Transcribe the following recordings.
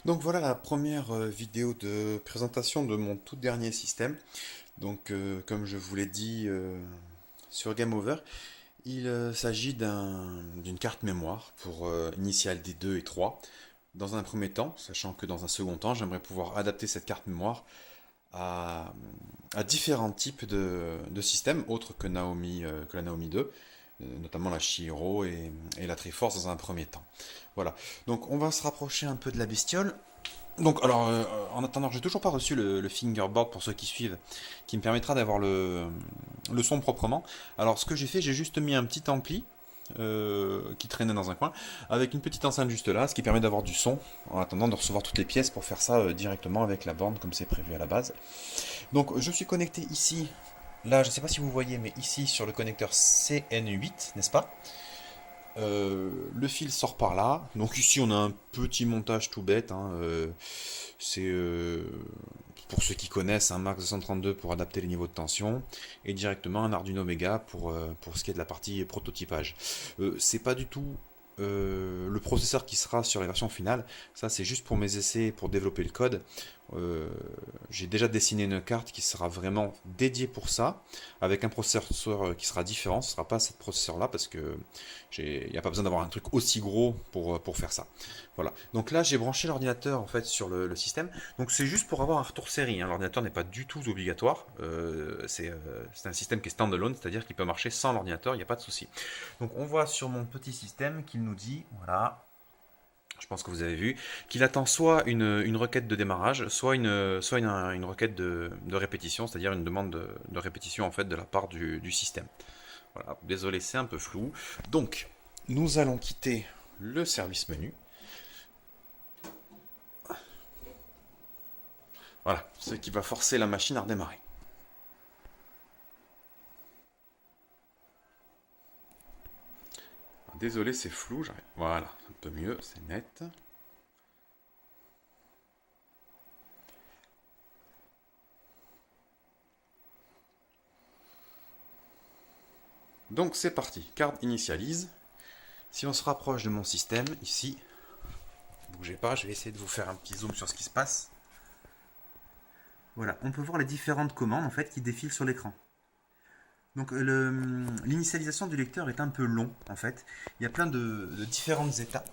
Donc voilà la première vidéo de présentation de mon tout dernier système. Donc comme je vous l'ai dit sur Game Over, il s'agit d'une carte mémoire pour Initial D2 et 3. Dans un premier temps, sachant que dans un second temps, j'aimerais pouvoir adapter cette carte mémoire à, à différents types de systèmes autres que que la Naomi 2, notamment la Chihiro et la Triforce dans un premier temps. Voilà. Donc on va se rapprocher un peu de la bestiole. Donc, alors, en attendant, j'ai toujours pas reçu le fingerboard pour ceux qui suivent, qui me permettra d'avoir le son proprement. Alors, ce que j'ai fait, j'ai juste mis un petit ampli qui traînait dans un coin, avec une petite enceinte juste là, ce qui permet d'avoir du son, en attendant de recevoir toutes les pièces pour faire ça directement avec la borne, comme c'est prévu à la base. Donc, je suis connecté ici, là, je sais pas si vous voyez, mais ici sur le connecteur CN8, n'est-ce pas? Le fil sort par là. Donc ici on a un petit montage tout bête, hein. C'est pour ceux qui connaissent un Max 232 pour adapter les niveaux de tension et directement un Arduino Mega pour ce qui est de la partie prototypage. C'est pas du tout le processeur qui sera sur les versions finales. Ça c'est juste pour mes essais, pour développer le code. Euh, j'ai déjà dessiné une carte qui sera vraiment dédiée pour ça, avec un processeur qui sera différent. Ce ne sera pas ce processeur-là parce que il n'y a pas besoin d'avoir un truc aussi gros pour faire ça. Voilà. Donc là, j'ai branché l'ordinateur en fait sur le système. Donc c'est juste pour avoir un retour série, hein. L'ordinateur n'est pas du tout obligatoire. C'est un système qui est standalone, c'est-à-dire qu'il peut marcher sans l'ordinateur, il n'y a pas de souci. Donc on voit sur mon petit système qu'il nous dit, voilà, je pense que vous avez vu, qu'il attend soit une requête de démarrage, soit une requête de répétition, c'est-à-dire une demande de répétition en fait de la part du système. Voilà, désolé, c'est un peu flou. Donc, nous allons quitter le service menu. Voilà, ce qui va forcer la machine à redémarrer. Désolé, c'est flou, j'arrête. Voilà, un peu mieux, c'est net. Donc c'est parti, carte initialise. Si on se rapproche de mon système, ici, bougez pas, je vais essayer de vous faire un petit zoom sur ce qui se passe. Voilà, on peut voir les différentes commandes en fait qui défilent sur l'écran. Donc l'initialisation du lecteur est un peu long en fait. Il y a plein de différentes étapes.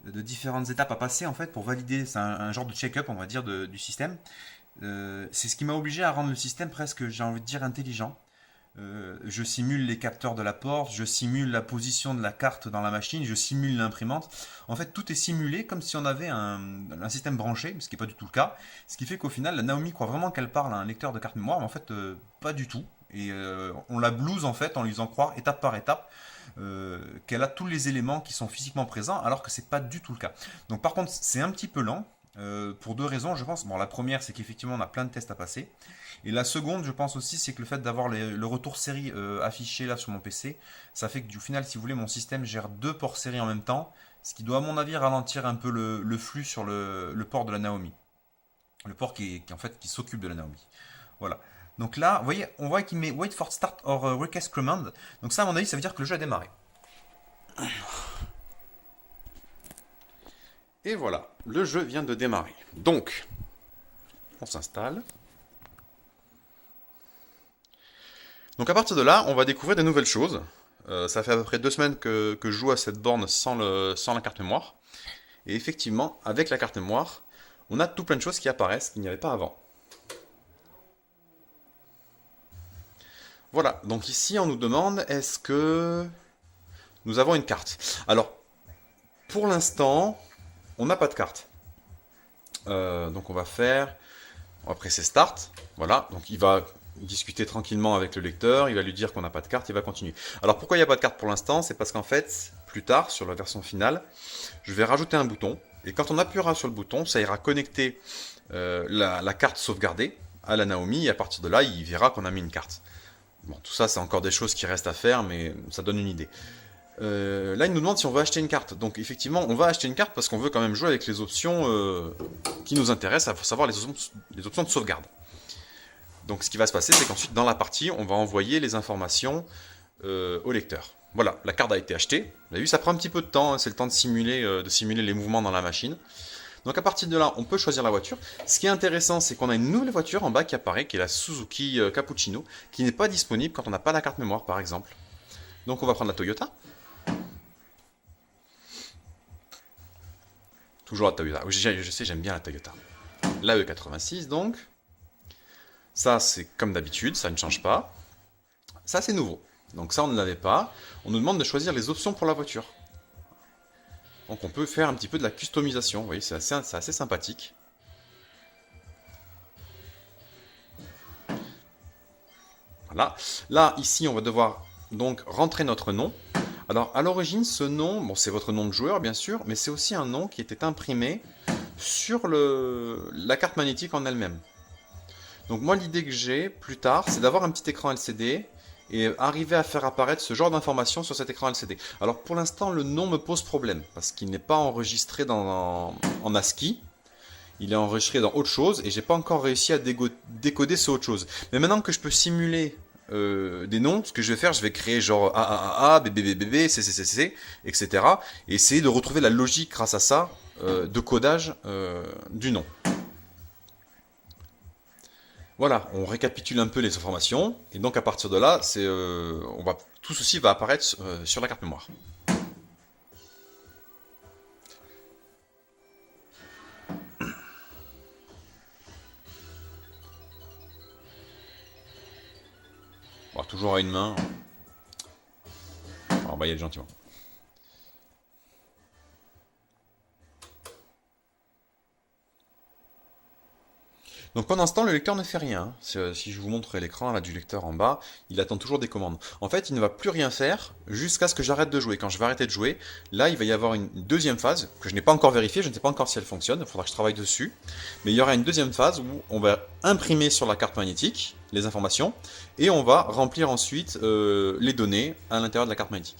De différentes étapes à passer en fait pour valider. C'est un genre de check-up on va dire du système. C'est ce qui m'a obligé à rendre le système presque, j'ai envie de dire, intelligent. Je simule les capteurs de la porte, je simule la position de la carte dans la machine, je simule l'imprimante. En fait, tout est simulé comme si on avait un système branché, ce qui n'est pas du tout le cas. Ce qui fait qu'au final, la Naomi croit vraiment qu'elle parle à un lecteur de carte mémoire, mais en fait, pas du tout. Et on la blouse en fait en lui faisant croire étape par étape qu'elle a tous les éléments qui sont physiquement présents, alors que c'est pas du tout le cas. Donc par contre, c'est un petit peu lent. Pour deux raisons, je pense. Bon, la première, c'est qu'effectivement, on a plein de tests à passer. Et la seconde, je pense aussi, c'est que le fait d'avoir le retour série affiché là sur mon PC, ça fait que du final, si vous voulez, mon système gère deux ports série en même temps, ce qui doit, à mon avis, ralentir un peu le flux sur le port de la Naomi. Le port en fait, qui s'occupe de la Naomi. Voilà. Donc là, vous voyez, on voit qu'il met wait for start or request command. Donc ça, à mon avis, ça veut dire que le jeu a démarré. Et voilà, le jeu vient de démarrer. Donc, on s'installe. Donc à partir de là, on va découvrir des nouvelles choses. Ça fait à peu près 2 semaines que je joue à cette borne sans la carte mémoire. Et effectivement, avec la carte mémoire, on a tout plein de choses qui apparaissent qu'il n'y avait pas avant. Voilà, donc ici on nous demande est-ce que nous avons une carte. Alors, pour l'instant, on n'a pas de carte. Donc on va presser Start. Voilà, donc il va discuter tranquillement avec le lecteur, il va lui dire qu'on n'a pas de carte, il va continuer. Alors pourquoi il n'y a pas de carte pour l'instant? C'est parce qu'en fait, plus tard, sur la version finale, je vais rajouter un bouton, et quand on appuiera sur le bouton, ça ira connecter la carte sauvegardée à la Naomi, et à partir de là, il verra qu'on a mis une carte. Bon, tout ça, c'est encore des choses qui restent à faire, mais ça donne une idée. Là, il nous demande si on veut acheter une carte. Donc, effectivement, on va acheter une carte parce qu'on veut quand même jouer avec les options qui nous intéressent, à savoir les options de sauvegarde. Donc, ce qui va se passer, c'est qu'ensuite, dans la partie, on va envoyer les informations au lecteur. Voilà, la carte a été achetée. Vous avez vu, ça prend un petit peu de temps, hein, c'est le temps de simuler les mouvements dans la machine. Donc à partir de là, on peut choisir la voiture. Ce qui est intéressant, c'est qu'on a une nouvelle voiture en bas qui apparaît, qui est la Suzuki Cappuccino, qui n'est pas disponible quand on n'a pas la carte mémoire, par exemple. Donc on va prendre la Toyota. Toujours la Toyota. Je sais, j'aime bien la Toyota. La E86, donc. Ça, c'est comme d'habitude, ça ne change pas. Ça, c'est nouveau. Donc ça, on ne l'avait pas. On nous demande de choisir les options pour la voiture. Donc on peut faire un petit peu de la customisation. Vous voyez, c'est assez sympathique. Voilà. Là, ici, on va devoir donc rentrer notre nom. Alors, à l'origine, ce nom, bon, c'est votre nom de joueur, bien sûr, mais c'est aussi un nom qui était imprimé sur la carte magnétique en elle-même. Donc moi, l'idée que j'ai plus tard, c'est d'avoir un petit écran LCD et arriver à faire apparaître ce genre d'informations sur cet écran LCD. Alors pour l'instant, le nom me pose problème parce qu'il n'est pas enregistré en ASCII. Il est enregistré dans autre chose et j'ai pas encore réussi à décoder ce autre chose. Mais maintenant que je peux simuler des noms, ce que je vais faire, je vais créer genre AAAA, BBBBB, CCCC, etc. Et essayer de retrouver la logique grâce à ça de codage du nom. Voilà, on récapitule un peu les informations, et donc à partir de là, tout ceci va apparaître sur la carte mémoire. Bon, toujours à une main. On va y aller gentiment. Donc pendant ce temps, le lecteur ne fait rien. Si je vous montre l'écran là, du lecteur en bas, il attend toujours des commandes. En fait, il ne va plus rien faire jusqu'à ce que j'arrête de jouer. Quand je vais arrêter de jouer, là, il va y avoir une deuxième phase que je n'ai pas encore vérifiée, je ne sais pas encore si elle fonctionne, il faudra que je travaille dessus. Mais il y aura une deuxième phase où on va imprimer sur la carte magnétique les informations et on va remplir ensuite les données à l'intérieur de la carte magnétique.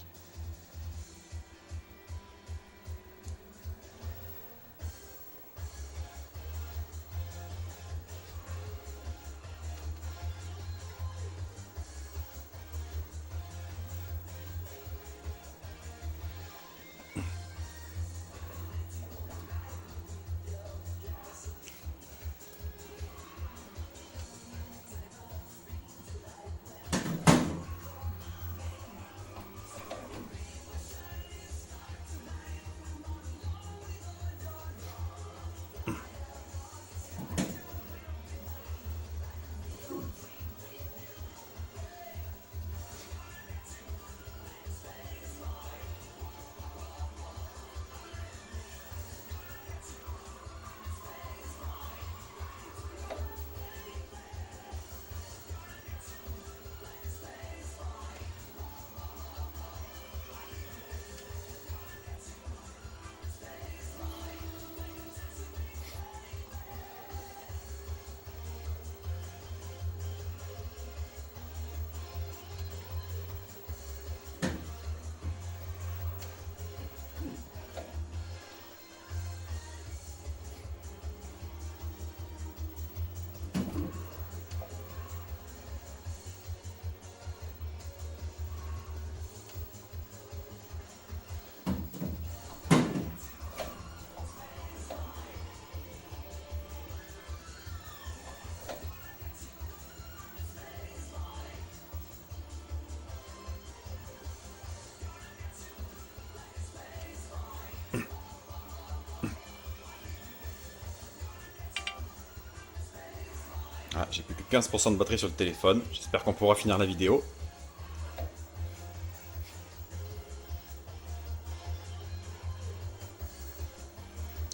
Ah, j'ai plus que 15% de batterie sur le téléphone, j'espère qu'on pourra finir la vidéo.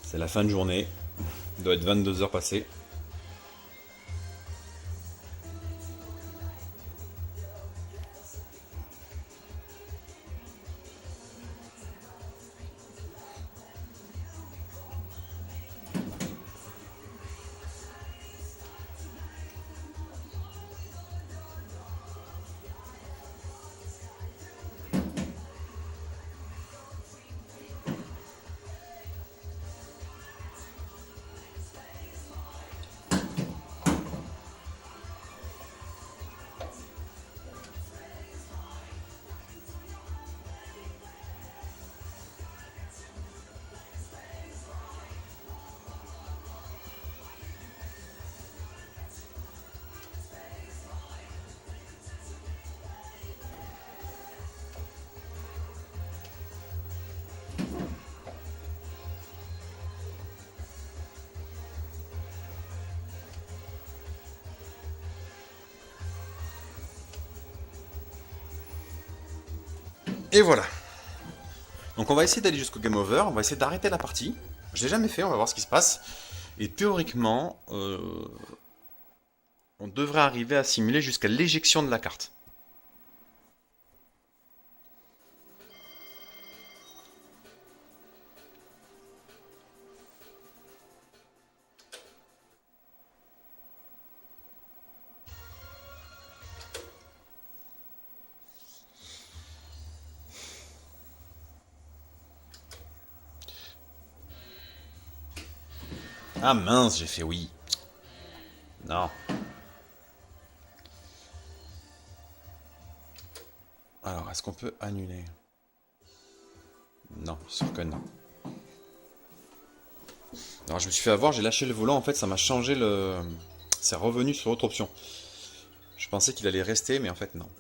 C'est la fin de journée, il doit être 22 heures passées. Et voilà. Donc on va essayer d'aller jusqu'au game over, on va essayer d'arrêter la partie. Je l'ai jamais fait, on va voir ce qui se passe. Et théoriquement, on devrait arriver à simuler jusqu'à l'éjection de la carte. Ah mince, j'ai fait oui. Non. Alors, est-ce qu'on peut annuler? Non, sûr que non. Alors, je me suis fait avoir, j'ai lâché le volant, en fait, ça m'a changé le... C'est revenu sur autre option. Je pensais qu'il allait rester, mais en fait, non.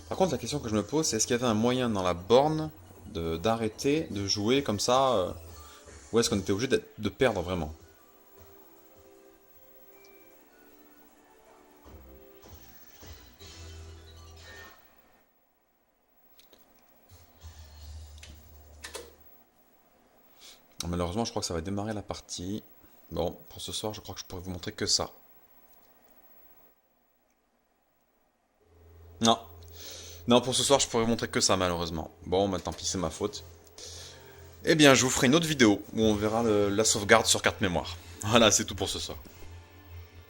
Par contre, la question que je me pose, c'est est-ce qu'il y avait un moyen dans la borne d'arrêter de jouer comme ça ou est-ce qu'on était obligé de perdre vraiment? Malheureusement, je crois que ça va démarrer la partie. Bon, pour ce soir, je crois que je pourrais vous montrer que ça. Non. Non, pour ce soir, je pourrais vous montrer que ça, malheureusement. Bon, bah tant pis, c'est ma faute. Eh bien, je vous ferai une autre vidéo où on verra la sauvegarde sur carte mémoire. Voilà, c'est tout pour ce soir.